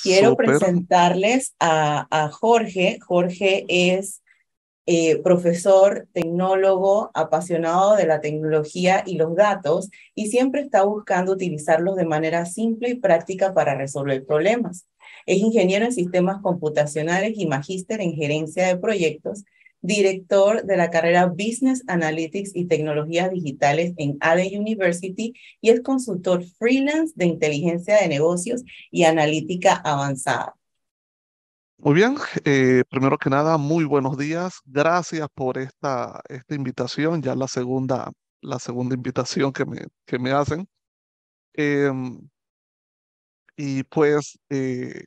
Quiero Súper. presentarles a Jorge. Jorge es profesor, tecnólogo, apasionado de la tecnología y los datos y siempre está buscando utilizarlos de manera simple y práctica para resolver problemas. Es ingeniero en sistemas computacionales y magíster en gerencia de proyectos, director de la carrera Business Analytics y Tecnologías Digitales en ADE University y es consultor freelance de inteligencia de negocios y analítica avanzada. Muy bien. Primero que nada, muy buenos días. Gracias por esta invitación, ya la segunda invitación que me hacen. Em, y pues,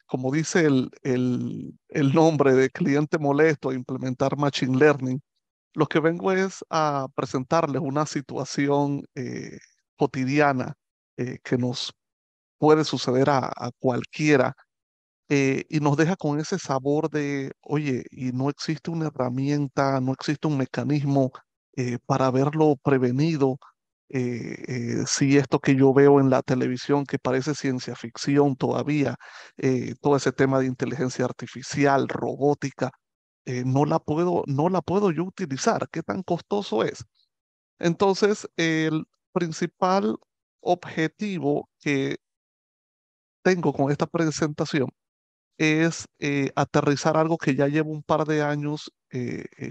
como dice el nombre de cliente molesto, implementar Machine Learning, lo que vengo es a presentarles una situación cotidiana que nos puede suceder a cualquiera, y nos deja con ese sabor de, oye, y no existe una herramienta, no existe un mecanismo para haberlo prevenido. Si esto que yo veo en la televisión, que parece ciencia ficción todavía, todo ese tema de inteligencia artificial, robótica, no la puedo yo utilizar. ¿Qué tan costoso es? Entonces, el principal objetivo que tengo con esta presentación es aterrizar algo que ya llevo un par de años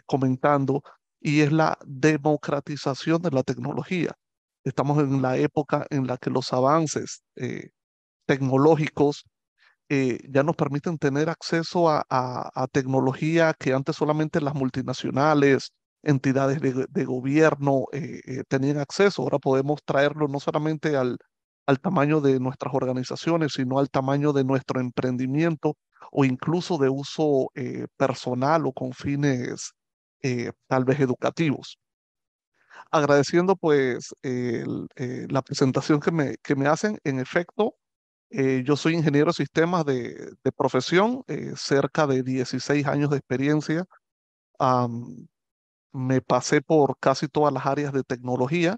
comentando, y es la democratización de la tecnología. Estamos en la época en la que los avances tecnológicos ya nos permiten tener acceso a tecnología que antes solamente las multinacionales, entidades de gobierno tenían acceso. Ahora podemos traerlo no solamente al tamaño de nuestras organizaciones, sino al tamaño de nuestro emprendimiento o incluso de uso personal o con fines tal vez educativos. Agradeciendo pues la presentación que me hacen. En efecto, yo soy ingeniero de sistemas de profesión, cerca de 16 años de experiencia. Am, Me pasé por casi todas las áreas de tecnología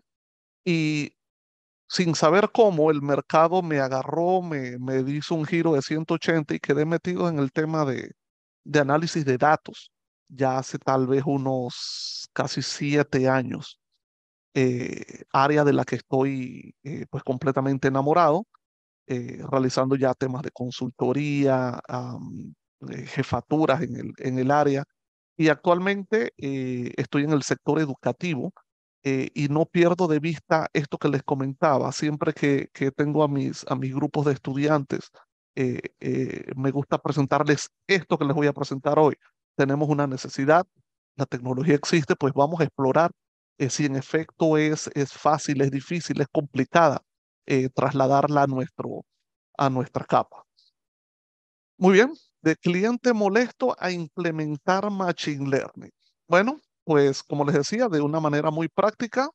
y sin saber cómo el mercado me agarró, me hizo un giro de 180 y quedé metido en el tema de análisis de datos ya hace tal vez unos casi 7 años, área de la que estoy pues completamente enamorado, realizando ya temas de consultoría, jefaturas en el área. Y actualmente estoy en el sector educativo, y no pierdo de vista esto que les comentaba. Siempre que tengo a mis grupos de estudiantes, me gusta presentarles esto que les voy a presentar hoy. Tenemos una necesidad, la tecnología existe, pues vamos a explorar si en efecto es fácil, es difícil, es complicada trasladarla a nuestra capa. Muy bien, de cliente molesto a implementar Machine Learning. Bueno, pues como les decía, de una manera muy práctica,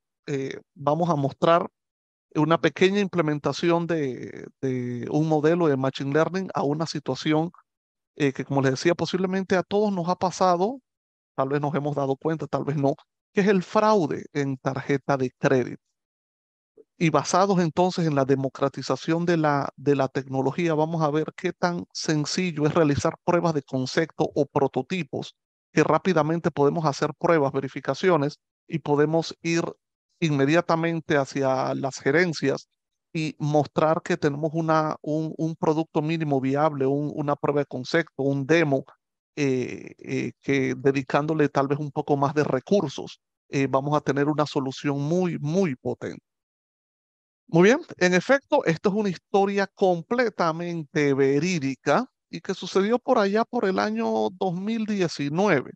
vamos a mostrar una pequeña implementación de un modelo de Machine Learning a una situación que, como les decía, posiblemente a todos nos ha pasado, tal vez nos hemos dado cuenta, tal vez no, que es el fraude en tarjeta de crédito. Y basados entonces en la democratización de la tecnología, vamos a ver qué tan sencillo es realizar pruebas de concepto o prototipos, que rápidamente podemos hacer pruebas, verificaciones, y podemos ir inmediatamente hacia las gerencias y mostrar que tenemos un producto mínimo viable, una prueba de concepto, un demo, que dedicándole tal vez un poco más de recursos, vamos a tener una solución muy, muy potente. Muy bien, en efecto, esto es una historia completamente verídica y que sucedió por allá por el año 2019.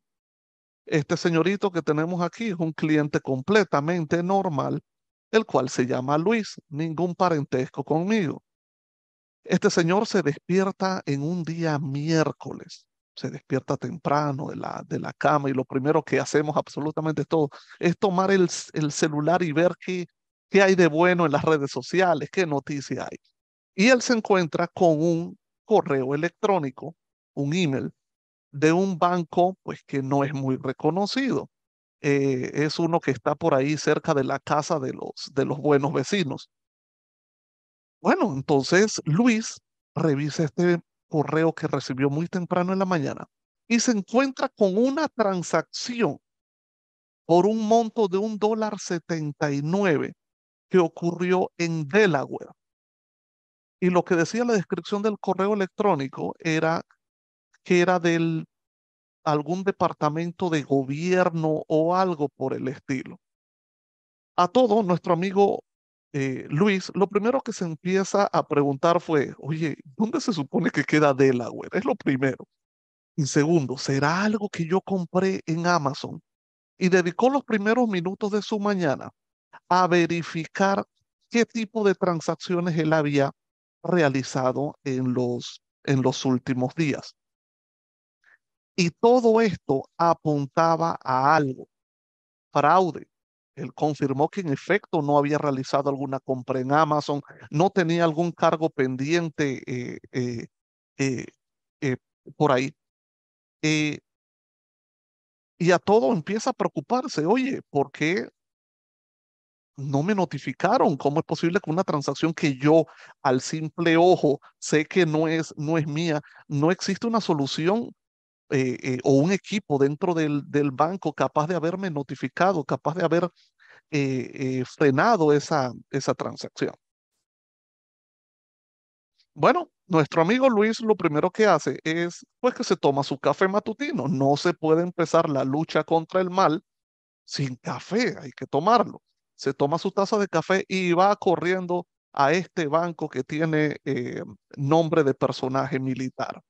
Este señorito que tenemos aquí es un cliente completamente normal, el cual se llama Luis, ningún parentesco conmigo. Este señor se despierta en un día miércoles, se despierta temprano de la cama, y lo primero que hacemos absolutamente todo es tomar el celular y ver qué hay de bueno en las redes sociales, qué noticias hay. Y él se encuentra con un correo electrónico, un email de un banco pues que no es muy reconocido. Es uno que está por ahí cerca de la casa de los buenos vecinos. Bueno, entonces Luis revisa este correo que recibió muy temprano en la mañana y se encuentra con una transacción por un monto de $1.79 que ocurrió en Delaware. Y lo que decía la descripción del correo electrónico era que era del algún departamento de gobierno o algo por el estilo. A todo, nuestro amigo Luis, lo primero que se empieza a preguntar fue, oye, ¿dónde se supone que queda Delaware? Es lo primero. Y segundo, ¿será algo que yo compré en Amazon? Y dedicó los primeros minutos de su mañana a verificar qué tipo de transacciones él había realizado en los últimos días. Y todo esto apuntaba a algo, fraude. Él confirmó que en efecto no había realizado alguna compra en Amazon, no tenía algún cargo pendiente eh, eh, por ahí. Eh, y a todo empieza a preocuparse, oye, ¿por qué no me notificaron? ¿Cómo es posible que una transacción que yo al simple ojo sé que no es mía, no existe una solución o un equipo dentro del banco capaz de haberme notificado, capaz de haber frenado esa transacción? Bueno, nuestro amigo Luis lo primero que hace es pues que se toma su café matutino. No se puede empezar la lucha contra el mal sin café, hay que tomarlo. Se toma su taza de café y va corriendo a este banco que tiene nombre de personaje militar.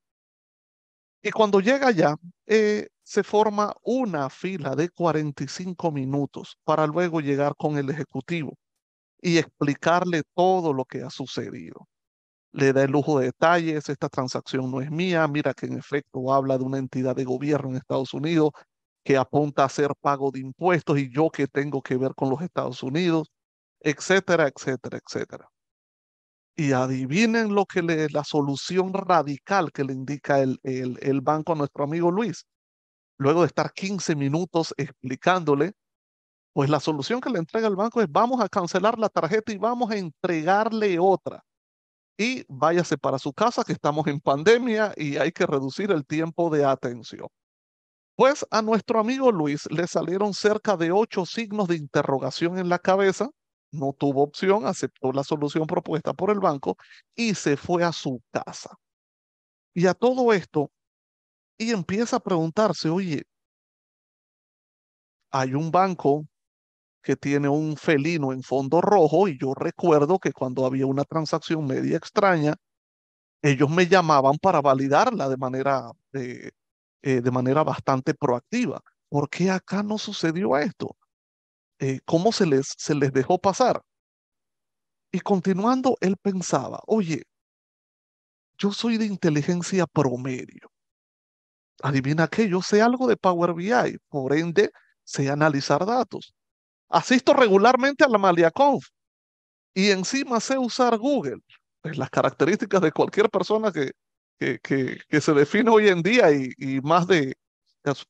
Y cuando llega allá, se forma una fila de 45 minutos para luego llegar con el ejecutivo y explicarle todo lo que ha sucedido. Le da el lujo de detalles: esta transacción no es mía, mira que en efecto habla de una entidad de gobierno en Estados Unidos que apunta a hacer pago de impuestos y yo que tengo que ver con los Estados Unidos, etcétera, etcétera, etcétera. Y adivinen la solución radical que le indica el banco a nuestro amigo Luis. Luego de estar 15 minutos explicándole, pues la solución que le entrega el banco es: vamos a cancelar la tarjeta y vamos a entregarle otra. Y váyase para su casa, que estamos en pandemia y hay que reducir el tiempo de atención. Pues a nuestro amigo Luis le salieron cerca de 8 signos de interrogación en la cabeza. No tuvo opción, aceptó la solución propuesta por el banco y se fue a su casa. Y a todo esto, y empieza a preguntarse, oye, hay un banco que tiene un felino en fondo rojo y yo recuerdo que cuando había una transacción media extraña, ellos me llamaban para validarla de manera bastante proactiva. ¿Por qué acá no sucedió esto? ¿Cómo se les dejó pasar? Y continuando, él pensaba, oye, yo soy de inteligencia promedio. Adivina qué, yo sé algo de Power BI, por ende, sé analizar datos. Asisto regularmente a la Maliaconf y encima sé usar Google. Pues las características de cualquier persona que se define hoy en día y más de,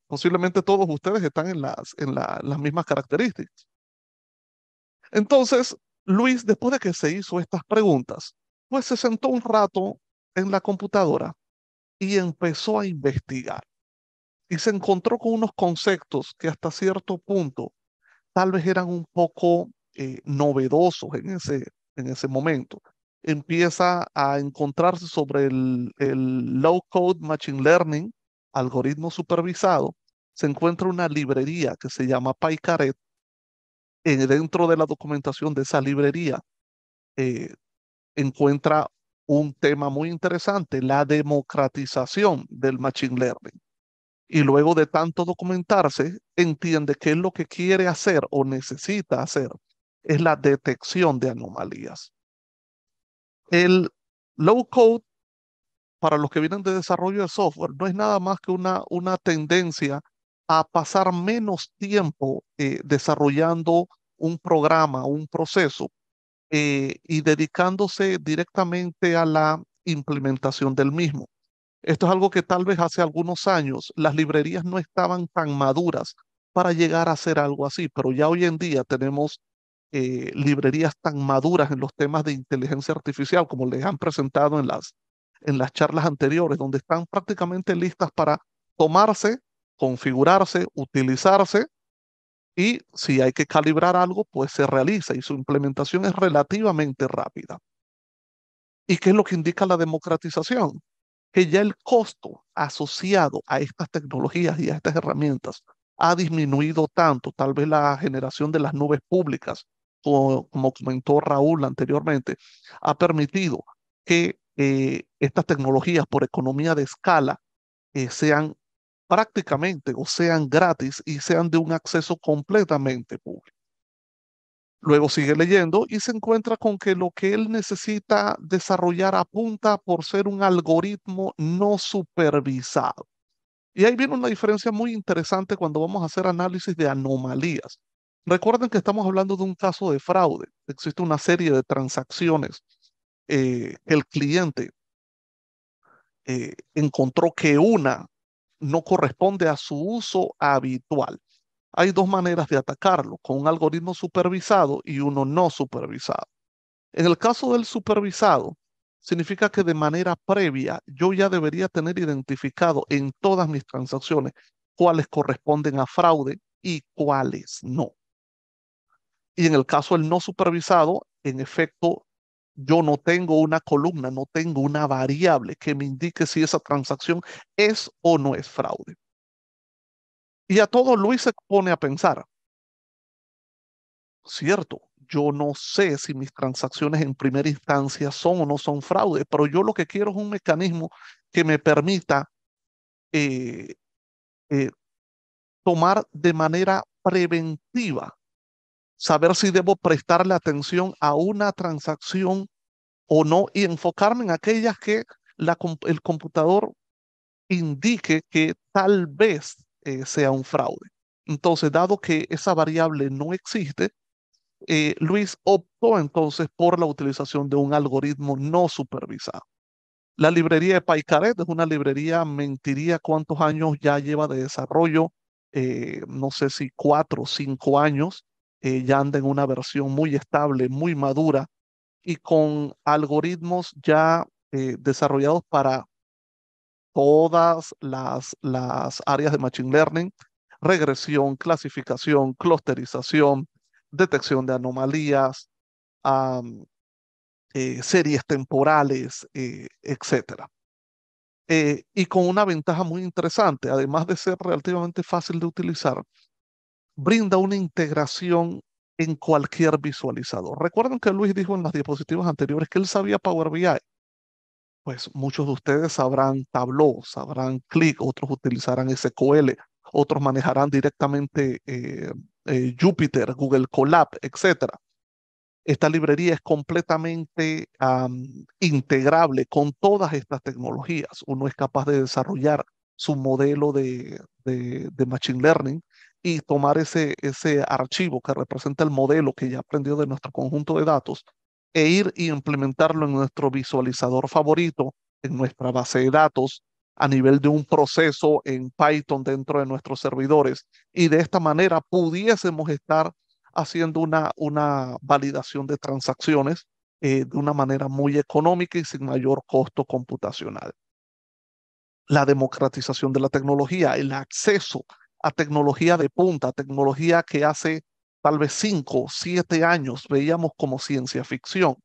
posiblemente todos ustedes están las mismas características. Entonces, Luis, después de que se hizo estas preguntas, pues se sentó un rato en la computadora y empezó a investigar. Y se encontró con unos conceptos que hasta cierto punto tal vez eran un poco novedosos en ese momento. Empieza a encontrarse sobre el low code machine learning, algoritmo supervisado. Se encuentra una librería que se llama PyCaret. Dentro de la documentación de esa librería eh, encuentra un tema muy interesante: la democratización del machine learning. Y luego de tanto documentarse, entiende que lo que quiere hacer o necesita hacer es la detección de anomalías. El low code, para los que vienen de desarrollo de software, no es nada más que una tendencia a pasar menos tiempo desarrollando un programa, un proceso, y dedicándose directamente a la implementación del mismo. Esto es algo que tal vez hace algunos años las librerías no estaban tan maduras para llegar a hacer algo así, pero ya hoy en día tenemos librerías tan maduras en los temas de inteligencia artificial como les han presentado en en las charlas anteriores, donde están prácticamente listas para tomarse, configurarse, utilizarse y si hay que calibrar algo, pues se realiza y su implementación es relativamente rápida. ¿Y qué es lo que indica la democratización? Que ya el costo asociado a estas tecnologías y a estas herramientas ha disminuido tanto, tal vez la generación de las nubes públicas, como comentó Raúl anteriormente, ha permitido que estas tecnologías por economía de escala sean prácticamente o sean gratis y sean de un acceso completamente público. Luego sigue leyendo y se encuentra con que lo que él necesita desarrollar apunta por ser un algoritmo no supervisado. Y ahí viene una diferencia muy interesante cuando vamos a hacer análisis de anomalías. Recuerden que estamos hablando de un caso de fraude. Existe una serie de transacciones que el cliente encontró que una no corresponde a su uso habitual. Hay dos maneras de atacarlo, con un algoritmo supervisado y uno no supervisado. En el caso del supervisado, significa que de manera previa yo ya debería tener identificado en todas mis transacciones cuáles corresponden a fraude y cuáles no. Y en el caso del no supervisado, en efecto, yo no tengo una columna, no tengo una variable que me indique si esa transacción es o no es fraude. Y a todo Luis se pone a pensar, cierto, yo no sé si mis transacciones en primera instancia son o no son fraude, pero yo lo que quiero es un mecanismo que me permita eh, eh, tomar de manera preventiva, saber si debo prestarle atención a una transacción o no y enfocarme en aquellas que el computador indique que tal vez sea un fraude. Entonces, dado que esa variable no existe, Luis optó entonces por la utilización de un algoritmo no supervisado. La librería de Paicaret es una librería, mentiría cuántos años ya lleva de desarrollo, no sé si 4 o 5 años, ya anda en una versión muy estable, muy madura y con algoritmos ya desarrollados para todas las áreas de Machine Learning: regresión, clasificación, clusterización, detección de anomalías, am, series temporales, etcétera. Y con una ventaja muy interesante, además de ser relativamente fácil de utilizar, brinda una integración en cualquier visualizador. Recuerden que Luis dijo en las diapositivas anteriores que él sabía Power BI. Pues muchos de ustedes sabrán Tableau, sabrán Click, otros utilizarán SQL, otros manejarán directamente Jupyter, Google Colab, etcétera. Esta librería es completamente integrable con todas estas tecnologías. Uno es capaz de desarrollar su modelo de Machine Learning y tomar ese archivo que representa el modelo que ya aprendió de nuestro conjunto de datos e ir y implementarlo en nuestro visualizador favorito, en nuestra base de datos, a nivel de un proceso en Python dentro de nuestros servidores. Y de esta manera pudiésemos estar haciendo una validación de transacciones de una manera muy económica y sin mayor costo computacional. La democratización de la tecnología, el acceso a tecnología de punta, tecnología que hace tal vez 5 o 7 años veíamos como ciencia ficción.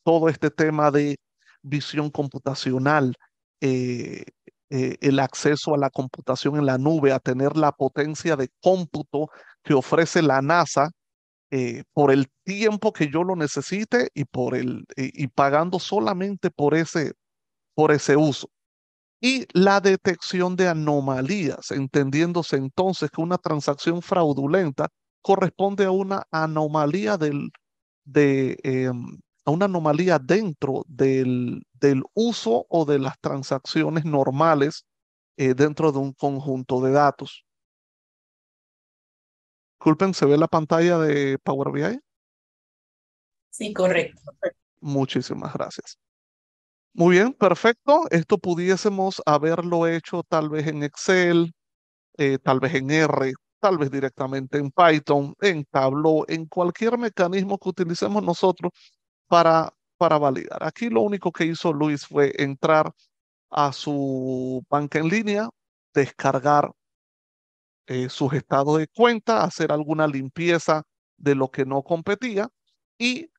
Todo este tema de visión computacional, eh, el acceso a la computación en la nube, a tener la potencia de cómputo que ofrece la NASA por el tiempo que yo lo necesite y y pagando solamente por ese uso. Y la detección de anomalías, entendiéndose entonces que una transacción fraudulenta corresponde a una anomalía a una anomalía dentro del uso o de las transacciones normales dentro de un conjunto de datos. Disculpen, ¿se ve la pantalla de Power BI? Sí, correcto. Muchísimas gracias. Muy bien, perfecto. Esto pudiésemos haberlo hecho tal vez en Excel, tal vez en R, tal vez directamente en Python, en Tableau, en cualquier mecanismo que utilicemos nosotros para para validar. Aquí lo único que hizo Luis fue entrar a su banca en línea, descargar sus estados de cuenta, hacer alguna limpieza de lo que no competía y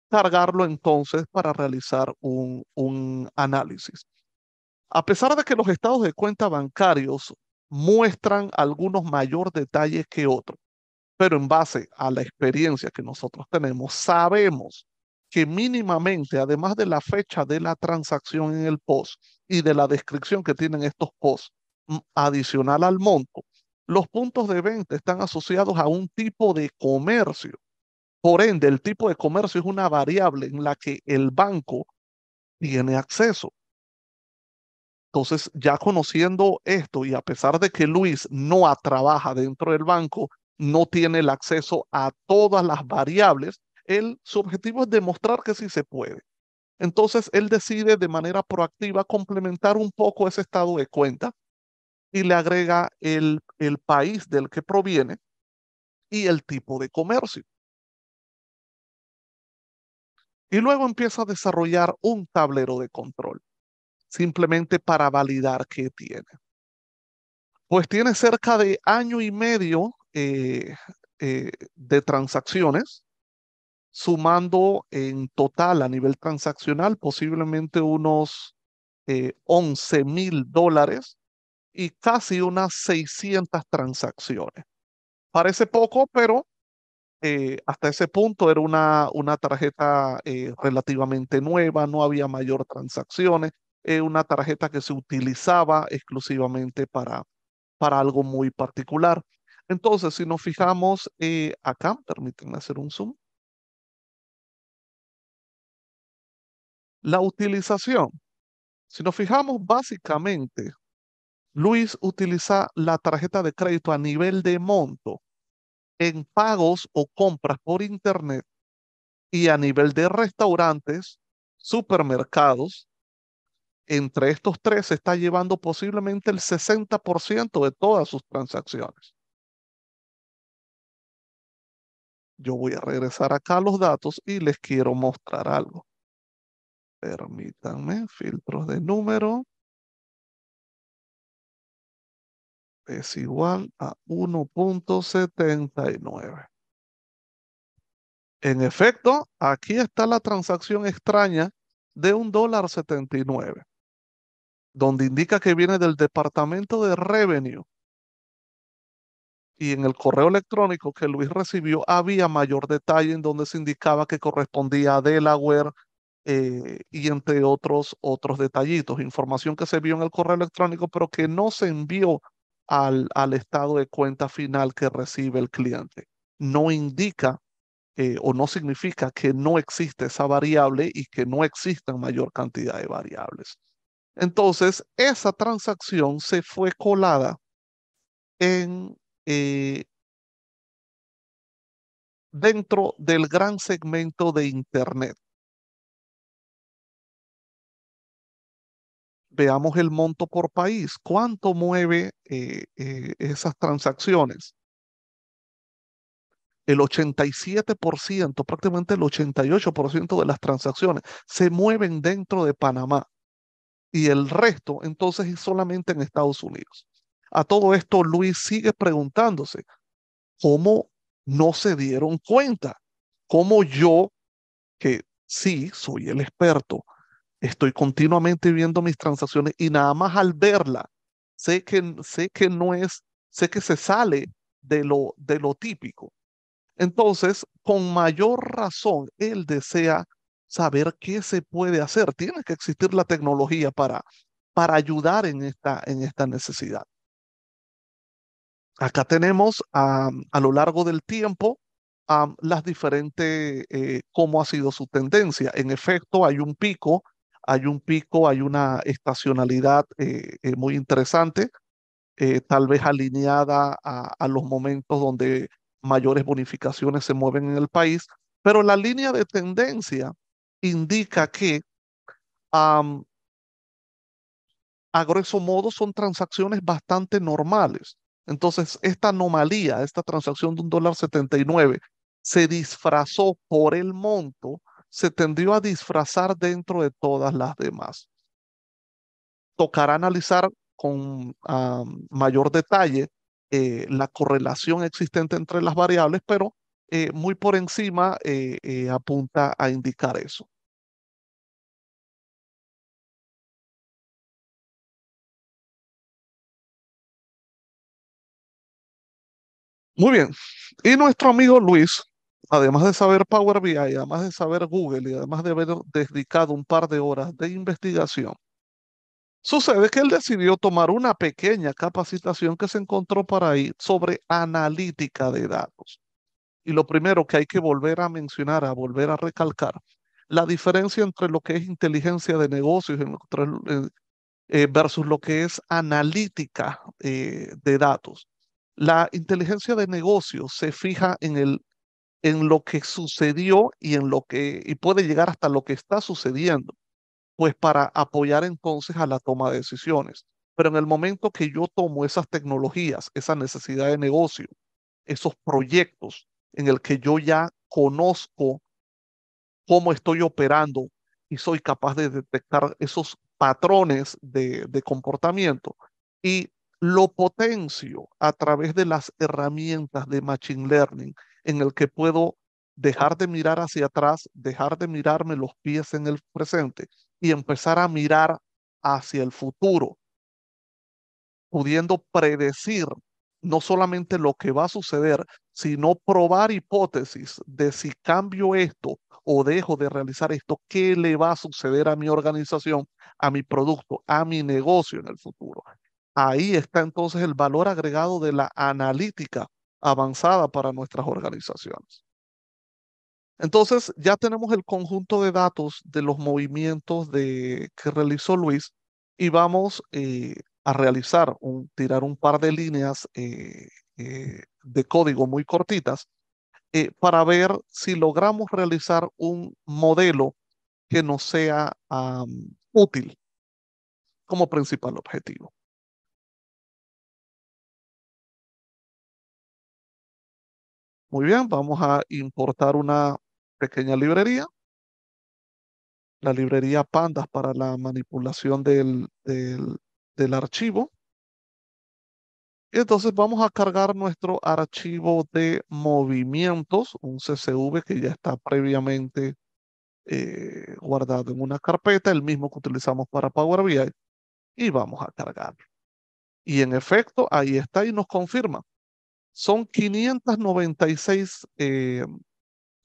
cargarlo entonces para realizar un análisis. A pesar de que los estados de cuenta bancarios muestran algunos mayor detalles que otros, pero en base a la experiencia que nosotros tenemos, sabemos que mínimamente, además de la fecha de la transacción en el post y de la descripción que tienen estos posts, adicional al monto, los puntos de venta están asociados a un tipo de comercio. Por ende, el tipo de comercio es una variable en la que el banco tiene acceso. Entonces, ya conociendo esto y a pesar de que Luis no trabaja dentro del banco, no tiene el acceso a todas las variables, su objetivo es demostrar que sí se puede. Entonces, él decide de manera proactiva complementar un poco ese estado de cuenta y le agrega el país del que proviene y el tipo de comercio. Y luego empieza a desarrollar un tablero de control, simplemente para validar qué tiene. Pues tiene cerca de año y medio de transacciones, sumando en total a nivel transaccional posiblemente unos $11,000 y casi unas 600 transacciones. Parece poco, pero hasta ese punto era una tarjeta relativamente nueva, no había mayor transacciones, una tarjeta que se utilizaba exclusivamente para algo muy particular. Entonces, si nos fijamos acá, permítanme hacer un zoom. La utilización. Si nos fijamos básicamente, Luis utiliza la tarjeta de crédito a nivel de monto en pagos o compras por internet y a nivel de restaurantes, supermercados. Entre estos tres se está llevando posiblemente el 60% de todas sus transacciones. Yo voy a regresar acá a los datos y les quiero mostrar algo. Permítanme, filtros de número es igual a 1,79. En efecto, aquí está la transacción extraña de $1.79, donde indica que viene del departamento de Revenue. Y en el correo electrónico que Luis recibió había mayor detalle en donde se indicaba que correspondía a Delaware y entre otros detallitos, información que se vio en el correo electrónico, pero que no se envió al estado de cuenta final que recibe el cliente. No indica o no significa que no existe esa variable y que no exista mayor cantidad de variables. Entonces, esa transacción se fue colada en eh, dentro del gran segmento de Internet. Veamos el monto por país. ¿Cuánto mueve esas transacciones? El 87%, prácticamente el 88% de las transacciones se mueven dentro de Panamá y el resto entonces es solamente en Estados Unidos. A todo esto, Luis sigue preguntándose, ¿cómo no se dieron cuenta? ¿Cómo yo, que sí soy el experto, estoy continuamente viendo mis transacciones y nada más al verla, sé que no es, sé que se sale de lo típico? Entonces, con mayor razón, él desea saber qué se puede hacer. Tiene que existir la tecnología para ayudar en esta necesidad. Acá tenemos a lo largo del tiempo las diferentes, cómo ha sido su tendencia. En efecto, hay una estacionalidad muy interesante, tal vez alineada a los momentos donde mayores bonificaciones se mueven en el país, pero la línea de tendencia indica que am, a grosso modo son transacciones bastante normales. Entonces, esta anomalía, esta transacción de $1.79, se disfrazó por el monto se tendió a disfrazar dentro de todas las demás. Tocará analizar con mayor detalle la correlación existente entre las variables, pero muy por encima apunta a indicar eso. Muy bien. Y nuestro amigo Luis, además de saber Power BI, además de saber Google y además de haber dedicado un par de horas de investigación, sucede que él decidió tomar una pequeña capacitación que se encontró por ahí sobre analítica de datos. Y lo primero que hay que volver a mencionar, a volver a recalcar, la diferencia entre lo que es inteligencia de negocios versus lo que es analítica de datos. La inteligencia de negocios se fija en lo que sucedió y y puede llegar hasta lo que está sucediendo, pues para apoyar entonces a la toma de decisiones. Pero en el momento que yo tomo esas tecnologías, esa necesidad de negocio, esos proyectos en el que yo ya conozco cómo estoy operando y soy capaz de detectar esos patrones de comportamiento y lo potencio a través de las herramientas de Machine Learning en el que puedo dejar de mirar hacia atrás, dejar de mirarme los pies en el presente y empezar a mirar hacia el futuro, pudiendo predecir no solamente lo que va a suceder, sino probar hipótesis de si cambio esto o dejo de realizar esto, qué le va a suceder a mi organización, a mi producto, a mi negocio en el futuro. Ahí está entonces el valor agregado de la analítica avanzada para nuestras organizaciones. Entonces ya tenemos el conjunto de datos de los movimientos que realizó Luis y vamos a tirar un par de líneas de código muy cortitas para ver si logramos realizar un modelo que nos sea útil como principal objetivo. Muy bien, vamos a importar una pequeña librería, la librería Pandas para la manipulación del archivo. Y entonces vamos a cargar nuestro archivo de movimientos, un CSV que ya está previamente guardado en una carpeta, el mismo que utilizamos para Power BI, y vamos a cargarlo. Y en efecto, ahí está y nos confirma. Son 596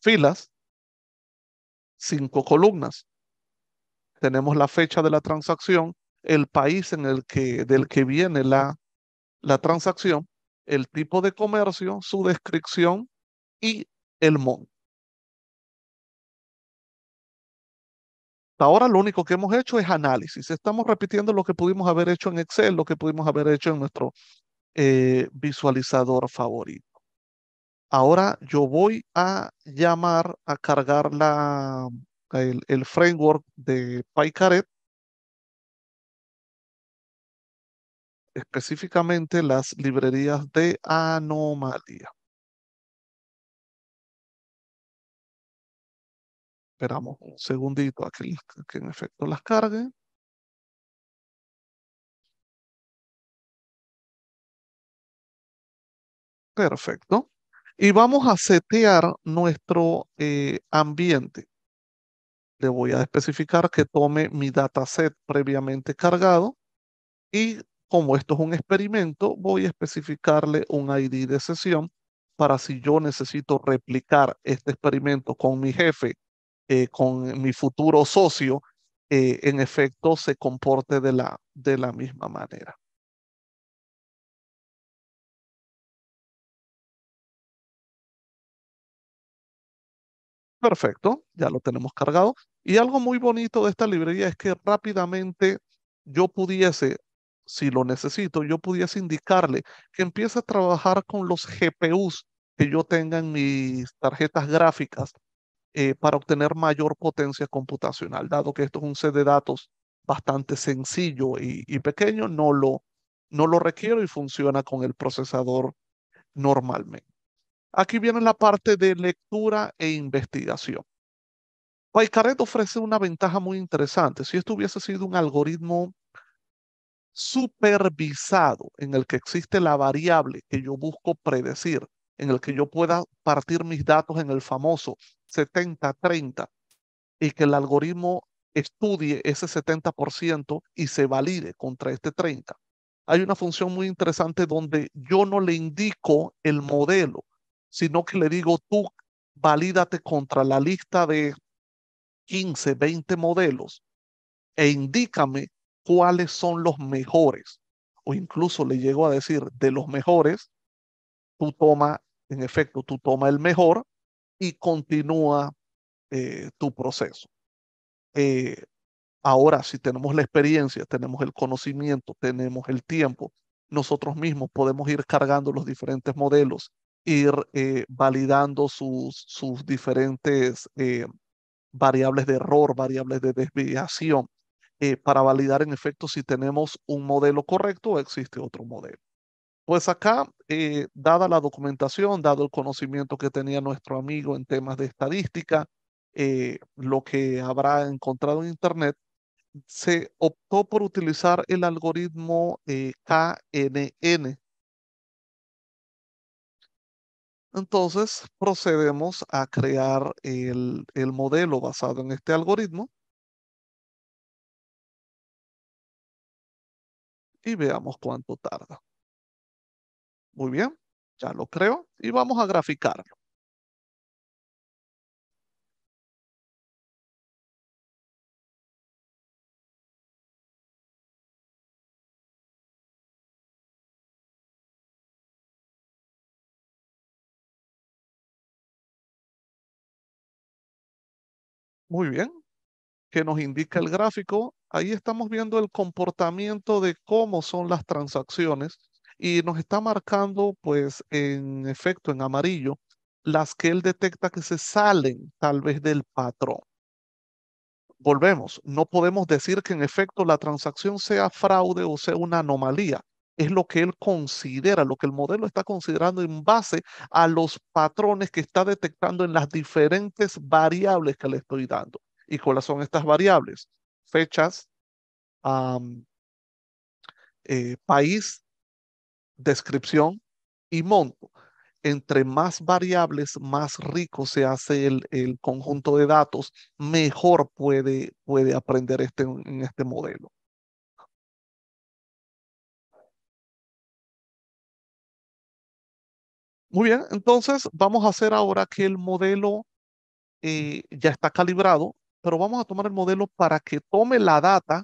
filas, 5 columnas. Tenemos la fecha de la transacción, el país del que viene la transacción, el tipo de comercio, su descripción y el monto. Ahora lo único que hemos hecho es análisis. Estamos repitiendo lo que pudimos haber hecho en Excel, lo que pudimos haber hecho en nuestro visualizador favorito. Ahora yo voy a llamar a cargar el framework de PyCaret, específicamente las librerías de anomalía. Esperamos un segundito a que en efecto las cargue. Perfecto. Y vamos a setear nuestro ambiente. Le voy a especificar que tome mi dataset previamente cargado y como esto es un experimento, voy a especificarle un ID de sesión para si yo necesito replicar este experimento con mi jefe, con mi futuro socio, en efecto se comporte de la misma manera. Perfecto, ya lo tenemos cargado. Y algo muy bonito de esta librería es que rápidamente yo pudiese, si lo necesito, yo pudiese indicarle que empiece a trabajar con los GPUs que yo tenga en mis tarjetas gráficas para obtener mayor potencia computacional. Dado que esto es un set de datos bastante sencillo y pequeño, no lo requiero y funciona con el procesador normalmente. Aquí viene la parte de lectura e investigación. PyCaret ofrece una ventaja muy interesante. Si esto hubiese sido un algoritmo supervisado en el que existe la variable que yo busco predecir, en el que yo pueda partir mis datos en el famoso 70-30 y que el algoritmo estudie ese 70% y se valide contra este 30. Hay una función muy interesante donde yo no le indico el modelo, sino que le digo, tú valídate contra la lista de 15, 20 modelos e indícame cuáles son los mejores. O incluso le llego a decir, de los mejores, tú toma, en efecto, tú toma el mejor y continúa tu proceso. Eh, Ahora, si tenemos la experiencia, tenemos el conocimiento, tenemos el tiempo, nosotros mismos podemos ir cargando los diferentes modelos, ir validando sus diferentes variables de error, variables de desviación, para validar en efecto si tenemos un modelo correcto o existe otro modelo. Pues acá, dada la documentación, dado el conocimiento que tenía nuestro amigo en temas de estadística, lo que habrá encontrado en Internet, se optó por utilizar el algoritmo KNN. Entonces procedemos a crear el modelo basado en este algoritmo y veamos cuánto tarda. Muy bien, ya lo creo y vamos a graficarlo. Muy bien, que nos indica el gráfico. Ahí estamos viendo el comportamiento de cómo son las transacciones y nos está marcando, pues, en efecto, en amarillo, las que él detecta que se salen tal vez del patrón. Volvemos, no podemos decir que en efecto la transacción sea fraude o sea una anomalía. Es lo que él considera, lo que el modelo está considerando en base a los patrones que está detectando en las diferentes variables que le estoy dando. ¿Y cuáles son estas variables? Fechas, am, país, descripción y monto. Entre más variables, más rico se hace el conjunto de datos, mejor puede aprender en este modelo. Muy bien, entonces vamos a hacer ahora que el modelo ya está calibrado, pero vamos a tomar el modelo para que tome la data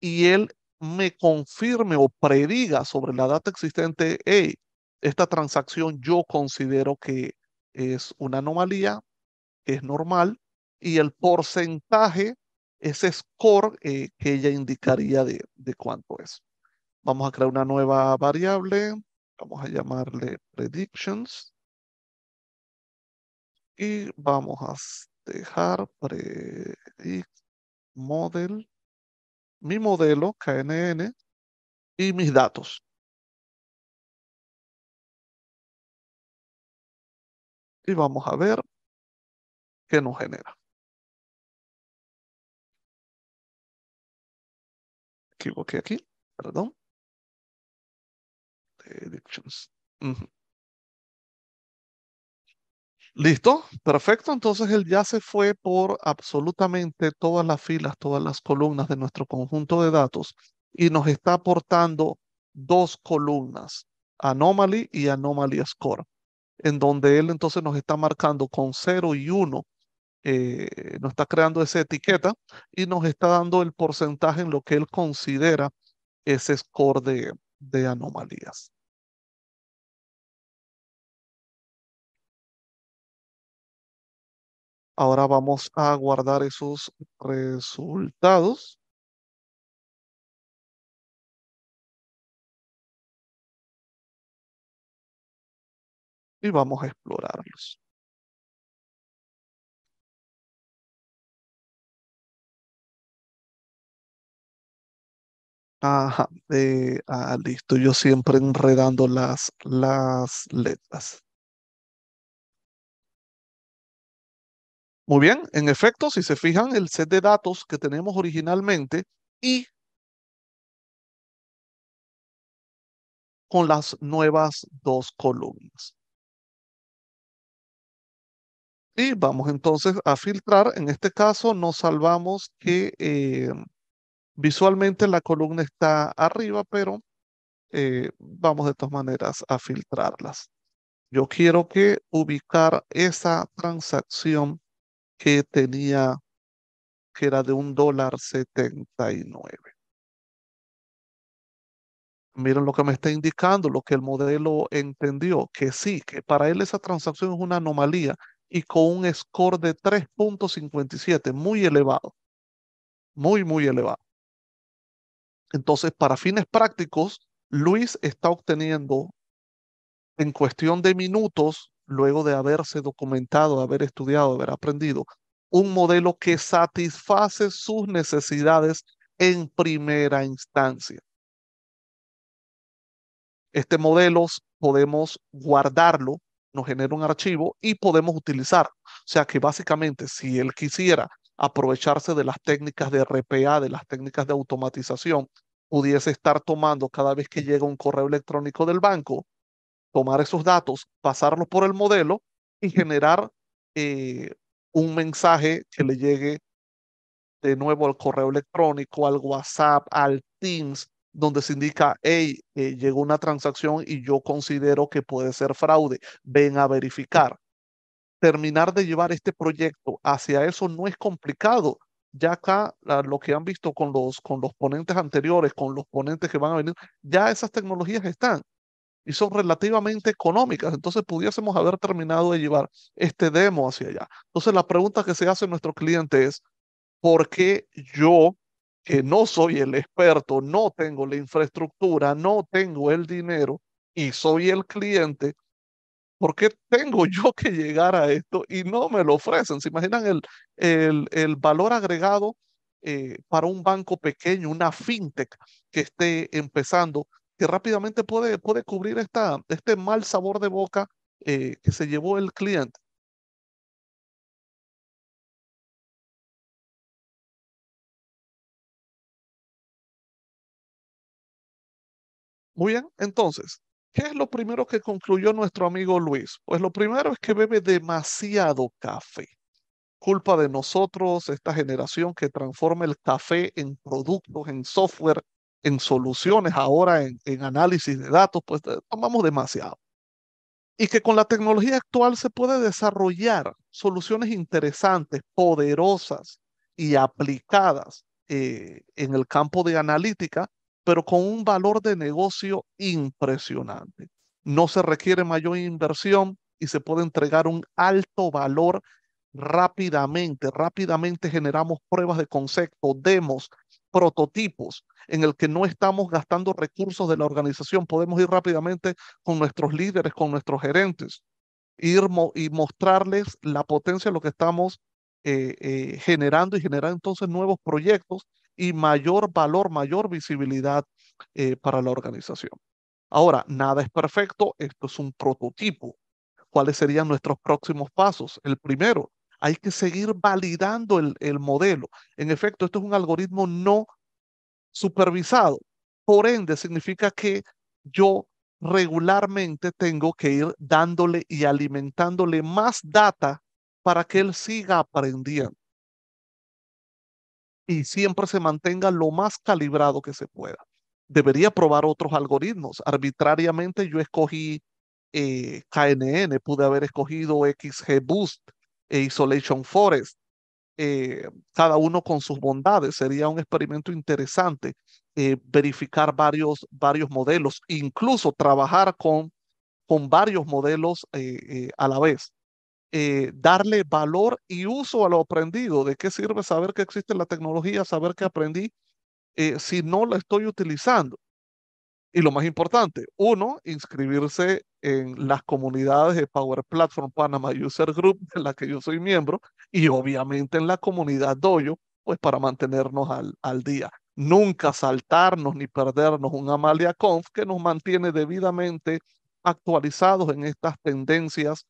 y él me confirme o prediga sobre la data existente, hey, esta transacción yo considero que es una anomalía, que es normal, y el porcentaje, ese score que ella indicaría de cuánto es. Vamos a crear una nueva variable, vamos a llamarle predictions, y vamos a dejar predict model, mi modelo KNN y mis datos. Y vamos a ver qué nos genera. Equivoqué aquí, perdón. Predictions. Ujú. ¿Listo? Perfecto. Entonces él ya se fue por absolutamente todas las filas, todas las columnas de nuestro conjunto de datos y nos está aportando dos columnas, Anomaly y Anomaly Score, en donde él entonces nos está marcando con 0 y 1, nos está creando esa etiqueta y nos está dando el porcentaje en lo que él considera ese score de anomalías. Ahora vamos a guardar esos resultados y vamos a explorarlos. Ajá, listo. Yo siempre enredando las letras. Muy bien, en efecto, si se fijan, el set de datos que tenemos originalmente y con las nuevas dos columnas. Y vamos entonces a filtrar. En este caso nos salvamos que visualmente la columna está arriba, pero vamos de todas maneras a filtrarlas. Yo quiero que ubicar esa transacción que tenía, que era de $1.79. Miren lo que me está indicando, lo que el modelo entendió, que sí, que para él esa transacción es una anomalía y con un score de 3.57, muy elevado, muy, muy elevado. Entonces, para fines prácticos, Luis está obteniendo en cuestión de minutos, luego de haberse documentado, haber estudiado, haber aprendido, un modelo que satisface sus necesidades en primera instancia. Este modelo podemos guardarlo, nos genera un archivo y podemos utilizar. O sea que básicamente si él quisiera aprovecharse de las técnicas de RPA, de las técnicas de automatización, pudiese estar tomando cada vez que llega un correo electrónico del banco, tomar esos datos, pasarlos por el modelo y generar eh, un mensaje que le llegue de nuevo al correo electrónico, al WhatsApp, al Teams, donde se indica, hey, llegó una transacción y yo considero que puede ser fraude, ven a verificar. Terminar de llevar este proyecto hacia eso no es complicado. Ya acá lo que han visto con los ponentes anteriores, con los ponentes que van a venir, ya esas tecnologías están y son relativamente económicas. Entonces pudiésemos haber terminado de llevar este demo hacia allá. Entonces la pregunta que se hace nuestro cliente es, ¿por qué yo, que no soy el experto, no tengo la infraestructura, no tengo el dinero y soy el cliente? ¿Por qué tengo yo que llegar a esto y no me lo ofrecen? ¿Se imaginan el valor agregado para un banco pequeño, una fintech que esté empezando, que rápidamente puede cubrir este mal sabor de boca que se llevó el cliente? Muy bien, entonces, ¿qué es lo primero que concluyó nuestro amigo Luis? Pues lo primero es que bebe demasiado café. Culpa de nosotros, esta generación que transforma el café en productos, en software, en soluciones, ahora en análisis de datos, pues tomamos demasiado. Y que con la tecnología actual se puede desarrollar soluciones interesantes, poderosas y aplicadas en el campo de analítica, pero con un valor de negocio impresionante. No se requiere mayor inversión y se puede entregar un alto valor rápidamente. Rápidamente generamos pruebas de concepto, demos, prototipos en el que no estamos gastando recursos de la organización. Podemos ir rápidamente con nuestros líderes, con nuestros gerentes, y mostrarles la potencia de lo que estamos generando y generar entonces nuevos proyectos y mayor valor, mayor visibilidad para la organización. Ahora, nada es perfecto, esto es un prototipo. ¿Cuáles serían nuestros próximos pasos? El primero, hay que seguir validando el modelo. En efecto, esto es un algoritmo no supervisado. Por ende, significa que yo regularmente tengo que ir dándole y alimentándole más data para que él siga aprendiendo y siempre se mantenga lo más calibrado que se pueda. Debería probar otros algoritmos. Arbitrariamente yo escogí KNN, pude haber escogido XGBoost e Isolation Forest, cada uno con sus bondades. Sería un experimento interesante verificar varios modelos, incluso trabajar con varios modelos a la vez. Darle valor y uso a lo aprendido. ¿De qué sirve saber que existe la tecnología, saber que aprendí si no la estoy utilizando? Y lo más importante, uno, inscribirse en las comunidades de Power Platform Panama User Group, de la que yo soy miembro, y obviamente en la comunidad Dojo, pues para mantenernos al día. Nunca saltarnos ni perdernos un Amalia Conf que nos mantiene debidamente actualizados en estas tendencias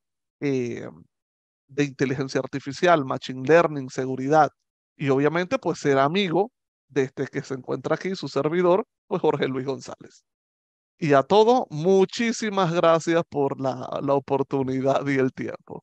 de inteligencia artificial, machine learning, seguridad, y obviamente pues ser amigo de este que se encuentra aquí, su servidor, pues Jorge Luis González. Y a todos, muchísimas gracias por la oportunidad y el tiempo.